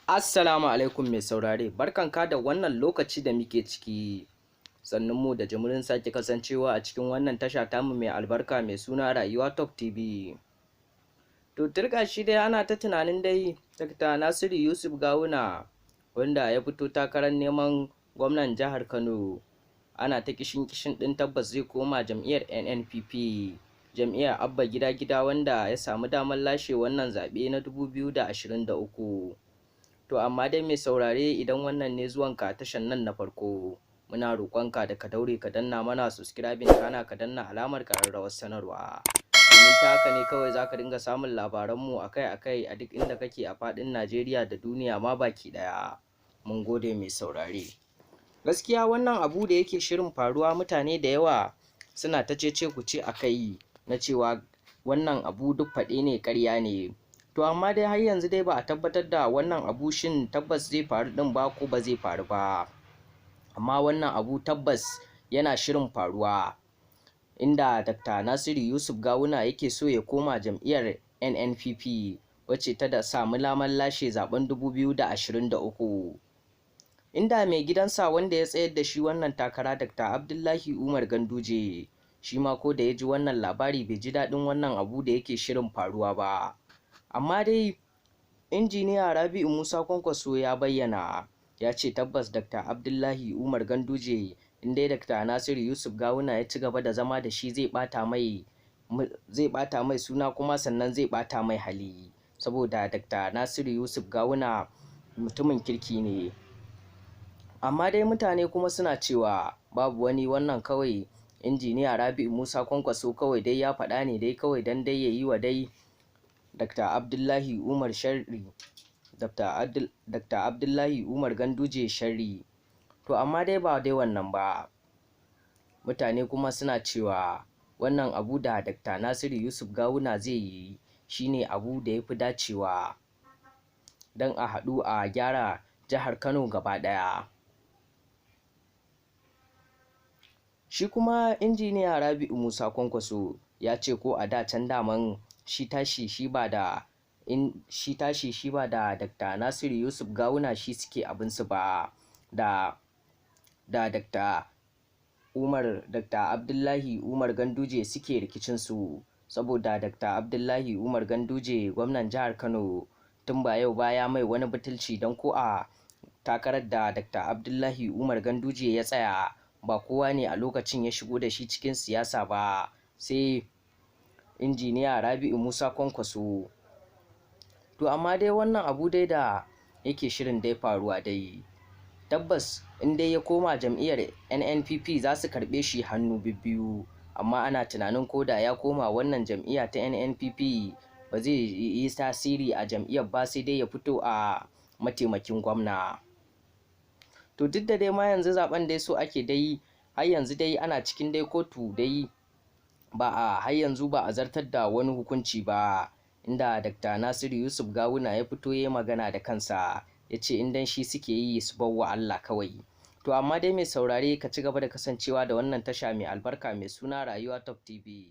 Assalamu alaikum mai saurare, barkanka da wannan lokaci da muke ciki. Sannun mu da jimurin sake kasancewa a cikin wannan tasha tamu mai albarka mai suna Rayuwa Top TV. To turka shi dai ana ta tunanin dai Dr. Nasiru Yusuf Gawuna wanda ya fito takarar neman gwamnan jihar Kano. Ana ta kishin ɗin tabbas zai koma jam'iyyar nnpp, jam'iyyar Abba Gida Gida, wanda ya samu damar lashe wannan zaɓe na 2023. To amma dai mai saurare, idan wannan ne zuwanka a tashan nan na farko, muna roƙonka da ka daure ka danna mana subscribing, kana ka danna alamar ƙararrawar sanarwa, domin ta haka ne kawai za ka dinga samun labaranmu akai-akai a duk inda kake a faɗin Najeriya da duniya ma baki ɗaya. Mun gode mai saurare. Gaskiya wannan abu da yake shirin faruwa, mutane da yawa suna ta cece kuce a kai na cewa wannan abu duk faɗe ne, ƙarya ne. To amma dai har yanzu dai ba a tabbatar da wannan abu shin tabbas zai faru din ba ko ba zai faru ba. Amma wannan abu tabbas yana shirin faruwa, inda Dr. Nasiru Yusuf Gawuna yake so ya koma jam'iyyar nnpp wacce ta da samu lamar lashe zaben 2023. Inda mai gidansa wanda ya tsayar da shi wannan takara, Dr. Abdullahi Umar Ganduje, shi ma ko da ya ji wannan labari bai ji daɗin wannan abu da yake shirin faruwa ba. Amma dai injiniya Rabi'u Musa Kwankwaso ya bayyana, ya ce tabbas Dr. Abdullahi Umar Ganduje, inda Dr. Nasiru Yusuf Gawuna ya ci gaba da zama da shi, zai bata mai suna, kuma sannan zai bata mai hali, saboda Dr. Nasiru Yusuf Gawuna mutumin kirki ne. Amma dai mutane kuma suna cewa babu wani, wannan kawai injiniya Rabi'u Musa Kwankwaso kawai dai ya faɗa ne dai kawai dan dai yayi wa dai Dr. Abdullahi Umar sharri, Dr. Abdullahi Umar Ganduje sharri. To amma dai ba dai wannan ba, mutane kuma suna cewa wannan abu da Dr. Nasiru Yusuf Gawuna zai yi shine abu da ya fi dacewa don a haɗu a gyara jihar Kano gaba ɗaya. Shi kuma injiniya Rabi'u Musa Kwankwaso ya ce ko a da can daman shi tashi shi ba da Dr. Nasiru Yusuf Gawuna shi suke abinsu ba, da Dr. Abdullahi Umar Ganduje suke rikicinsu, saboda Dr. Abdullahi Umar Ganduje gwamnan jihar Kano tun ba yau baya mai wani butulci, don ko a takarar da Dr. Abdullahi Umar Ganduje ya tsaya, ba kowa ne a lokacin ya shigo da shi cikin siyasa ba, sai injiniya Rabi'u Musa Kwankwaso. To amma dai wannan abu dai da yake shirin dai faruwa dai, tabbas in dai ya koma jam'iyyar nnpp za su karɓe shi hannu bibbiyu. Amma ana tunanin ko da ya koma wannan jam'iyya ta nnpp ba zai yi tasiri a jam'iyyar ba, sai dai ya fito a mataimakin gwamna. To duk da dai ma yanzu zaben dai so ake dai, har yanzu dai ana cikin dai kotu dai, har yanzu ba a zartar da wani hukunci ba, inda Dr. Nasiru Yusuf Gawuna ya fito ya magana da kansa, ya ce in shi suke yi su bawa Allah kawai. To amma dai mai saurare, ka ci gaba da kasancewa da wannan tasha mai albarka mai suna Rayuwa Top TV.